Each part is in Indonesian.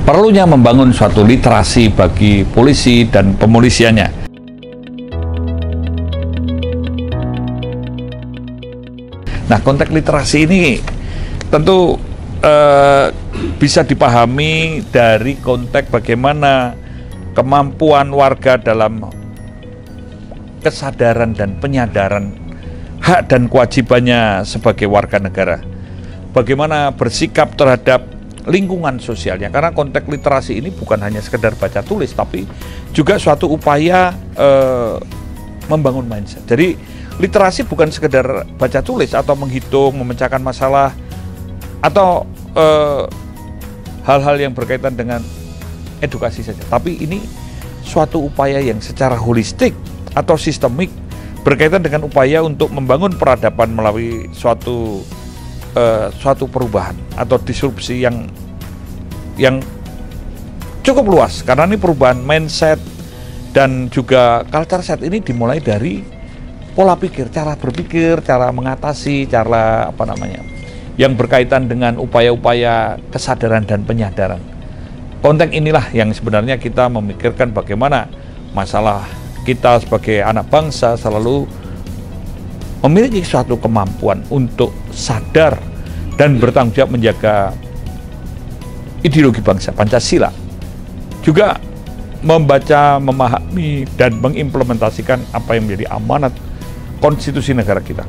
perlunya membangun suatu literasi bagi polisi dan pemolisiannya. Nah, konteks literasi ini tentu bisa dipahami dari konteks bagaimana kemampuan warga dalam kesadaran dan penyadaran hak dan kewajibannya sebagai warga negara. Bagaimana bersikap terhadap lingkungan sosialnya, karena konteks literasi ini bukan hanya sekedar baca tulis, tapi juga suatu upaya membangun mindset. Jadi literasi bukan sekedar baca tulis atau menghitung, memecahkan masalah, atau hal-hal yang berkaitan dengan edukasi saja, tapi ini suatu upaya yang secara holistik atau sistemik berkaitan dengan upaya untuk membangun peradaban melalui suatu perubahan atau disrupsi yang cukup luas, karena ini perubahan mindset dan juga culture set ini dimulai dari pola pikir, cara berpikir, cara mengatasi, cara yang berkaitan dengan upaya-upaya kesadaran dan penyadaran. Konteks inilah yang sebenarnya kita memikirkan bagaimana masalah kita sebagai anak bangsa selalu memiliki suatu kemampuan untuk sadar dan bertanggung jawab menjaga ideologi bangsa Pancasila, juga membaca, memahami, dan mengimplementasikan apa yang menjadi amanat konstitusi negara kita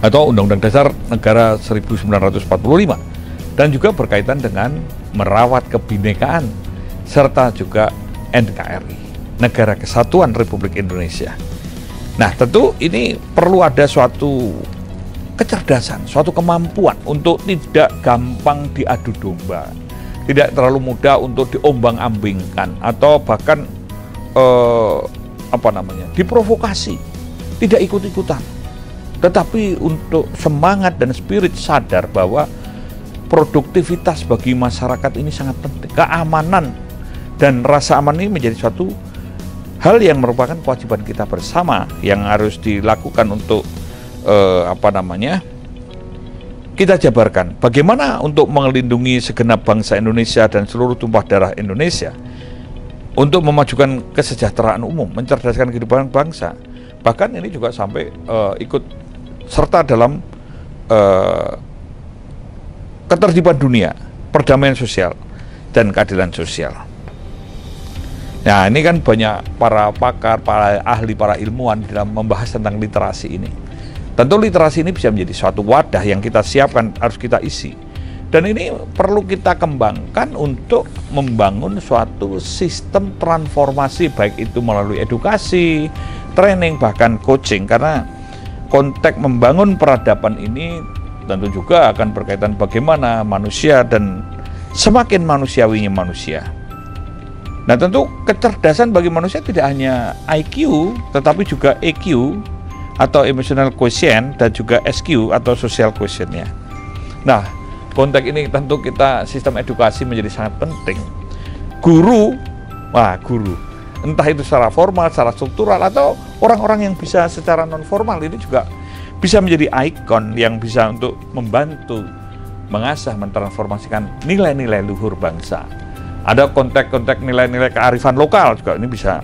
atau Undang-Undang Dasar Negara 1945, dan juga berkaitan dengan merawat kebinekaan serta juga NKRI, Negara Kesatuan Republik Indonesia. Nah, tentu ini perlu ada suatu kecerdasan, suatu kemampuan untuk tidak gampang diadu domba, tidak terlalu mudah untuk diombang-ambingkan atau bahkan diprovokasi, tidak ikut-ikutan, tetapi untuk semangat dan spirit sadar bahwa produktivitas bagi masyarakat ini sangat penting. Keamanan dan rasa aman ini menjadi suatu hal yang merupakan kewajiban kita bersama yang harus dilakukan untuk kita jabarkan bagaimana untuk melindungi segenap bangsa Indonesia dan seluruh tumpah darah Indonesia, untuk memajukan kesejahteraan umum, mencerdaskan kehidupan bangsa. Bahkan ini juga sampai ikut serta dalam ketertiban dunia, perdamaian sosial, dan keadilan sosial. Nah, ini kan banyak para pakar, para ahli, para ilmuwan dalam membahas tentang literasi ini. Tentu literasi ini bisa menjadi suatu wadah yang kita siapkan, harus kita isi. Dan ini perlu kita kembangkan untuk membangun suatu sistem transformasi, baik itu melalui edukasi, training, bahkan coaching. Karena konteks membangun peradaban ini tentu juga akan berkaitan bagaimana manusia dan semakin manusiawinya manusia. Nah, tentu kecerdasan bagi manusia tidak hanya IQ, tetapi juga EQ atau emotional quotient, dan juga SQ atau social quotient-nya. Nah, konteks ini tentu kita sistem edukasi menjadi sangat penting. Guru, entah itu secara formal, secara struktural, atau orang-orang yang bisa secara non formal, ini juga bisa menjadi ikon yang bisa untuk membantu mengasah, mentransformasikan nilai-nilai luhur bangsa. Ada konteks-konteks nilai-nilai kearifan lokal juga ini bisa.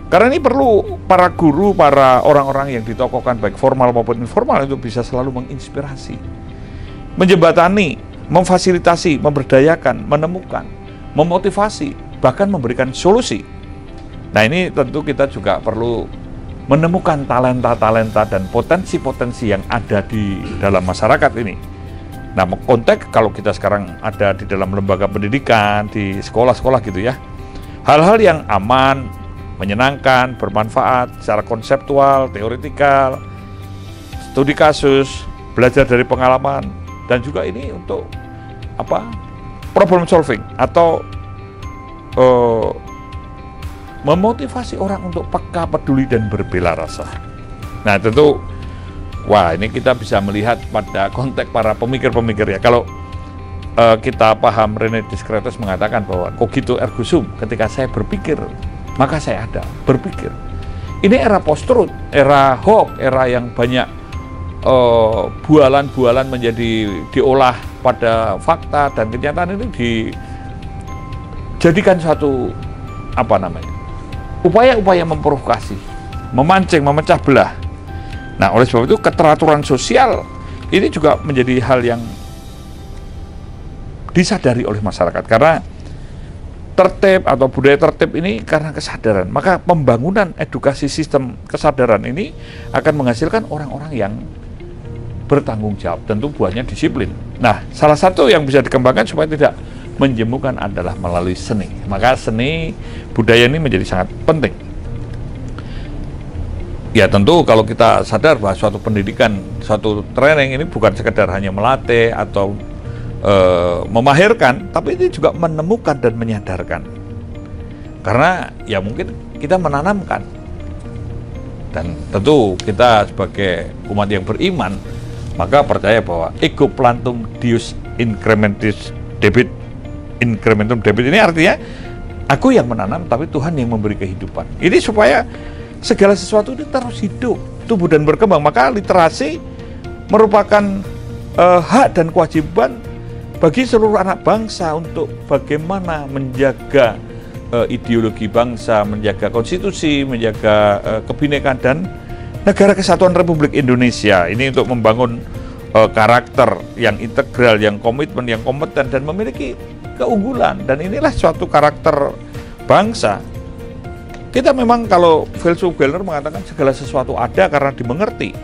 Karena ini perlu para guru, para orang-orang yang ditokohkan baik formal maupun informal itu bisa selalu menginspirasi, menjembatani, memfasilitasi, memberdayakan, menemukan, memotivasi, bahkan memberikan solusi. Nah, ini tentu kita juga perlu menemukan talenta-talenta dan potensi-potensi yang ada di dalam masyarakat ini. Nah, konteks kalau kita sekarang ada di dalam lembaga pendidikan, di sekolah-sekolah gitu ya, hal-hal yang aman, menyenangkan, bermanfaat secara konseptual, teoretikal, studi kasus, belajar dari pengalaman, dan juga ini untuk problem solving atau memotivasi orang untuk peka, peduli, dan berbela rasa. Nah, tentu ini kita bisa melihat pada konteks para pemikir-pemikir ya. Kalau kita paham, René Descartes mengatakan bahwa cogito ergo sum, ketika saya berpikir maka saya ada, berpikir. Ini era post-truth, era hoax, era yang banyak bualan-bualan menjadi diolah pada fakta, dan kenyataan ini jadikan suatu upaya-upaya memprovokasi, memancing, memecah belah. Nah, oleh sebab itu keteraturan sosial ini juga menjadi hal yang disadari oleh masyarakat, karena tertib atau budaya tertib ini karena kesadaran. Maka pembangunan edukasi sistem kesadaran ini akan menghasilkan orang-orang yang bertanggung jawab, tentu buahnya disiplin. Nah, salah satu yang bisa dikembangkan supaya tidak menjemukan adalah melalui seni. Maka seni budaya ini menjadi sangat penting. Ya tentu kalau kita sadar bahwa suatu pendidikan, suatu training ini bukan sekedar hanya melatih atau memahirkan, tapi ini juga menemukan dan menyadarkan. Karena ya mungkin kita menanamkan, dan tentu kita sebagai umat yang beriman maka percaya bahwa ego plantum Deus incrementum debit ini artinya aku yang menanam tapi Tuhan yang memberi kehidupan. Ini supaya segala sesuatu ini terus hidup, tumbuh dan berkembang. Maka literasi merupakan hak dan kewajiban bagi seluruh anak bangsa untuk bagaimana menjaga ideologi bangsa, menjaga konstitusi, menjaga kebinekaan dan negara kesatuan Republik Indonesia. Ini untuk membangun karakter yang integral, yang komitmen, yang kompeten dan memiliki keunggulan. Dan inilah suatu karakter bangsa. Kita memang kalau filsuf Gellner mengatakan segala sesuatu ada karena dimengerti.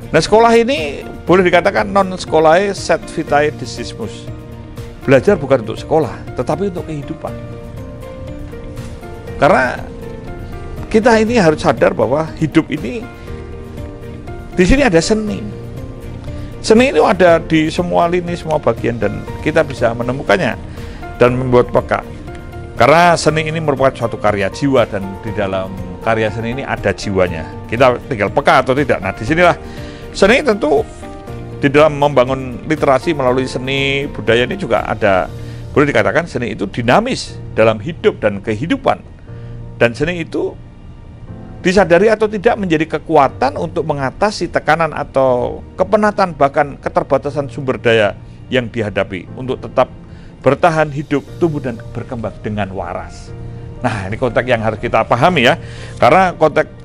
Nah, sekolah ini boleh dikatakan non scholae sed vitae decimus. Belajar bukan untuk sekolah, tetapi untuk kehidupan. Karena kita ini harus sadar bahwa hidup ini di sini ada seni. Seni itu ada di semua lini, semua bagian, dan kita bisa menemukannya dan membuat peka. Karena seni ini merupakan suatu karya jiwa, dan di dalam karya seni ini ada jiwanya. Kita tinggal peka atau tidak. Nah, disinilah seni tentu di dalam membangun literasi melalui seni budaya ini juga ada, boleh dikatakan seni itu dinamis dalam hidup dan kehidupan. Dan seni itu disadari atau tidak menjadi kekuatan untuk mengatasi tekanan atau kepenatan bahkan keterbatasan sumber daya yang dihadapi untuk tetap bertahan hidup, tumbuh dan berkembang dengan waras. Nah, ini konteks yang harus kita pahami ya, karena konteks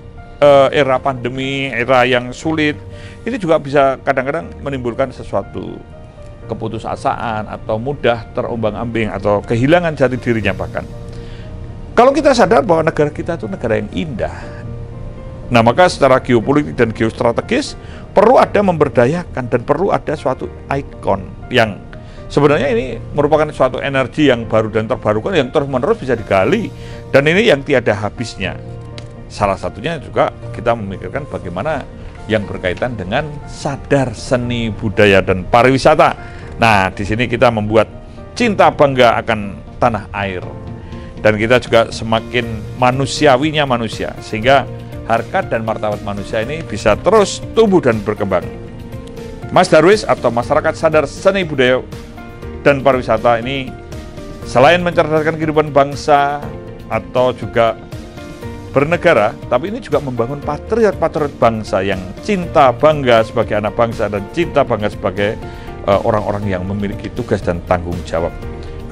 era pandemi, era yang sulit, ini juga bisa kadang-kadang menimbulkan sesuatu keputusasaan atau mudah terombang-ambing atau kehilangan jati dirinya bahkan. Kalau kita sadar bahwa negara kita itu negara yang indah, nah maka secara geopolitik dan geostrategis perlu ada memberdayakan dan perlu ada suatu ikon yang sebenarnya ini merupakan suatu energi yang baru dan terbarukan yang terus-menerus bisa digali, dan ini yang tiada habisnya. Salah satunya juga kita memikirkan bagaimana yang berkaitan dengan sadar seni budaya dan pariwisata. Nah, di sini kita membuat cinta bangga akan tanah air, dan kita juga semakin manusiawinya manusia, sehingga harkat dan martabat manusia ini bisa terus tumbuh dan berkembang. Mas Darwis atau Masyarakat Sadar Seni Budaya dan Pariwisata ini selain mencerdaskan kehidupan bangsa atau juga bernegara, tapi ini juga membangun patriot-patriot bangsa yang cinta bangga sebagai anak bangsa dan cinta bangga sebagai orang-orang yang memiliki tugas dan tanggung jawab.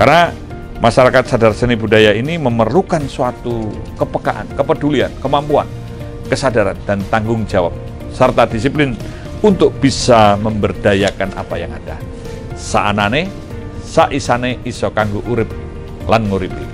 Karena masyarakat sadar seni budaya ini memerlukan suatu kepekaan, kepedulian, kemampuan, kesadaran dan tanggung jawab serta disiplin untuk bisa memberdayakan apa yang ada. Saanane, saisane iso kanggo urip lan nguripi.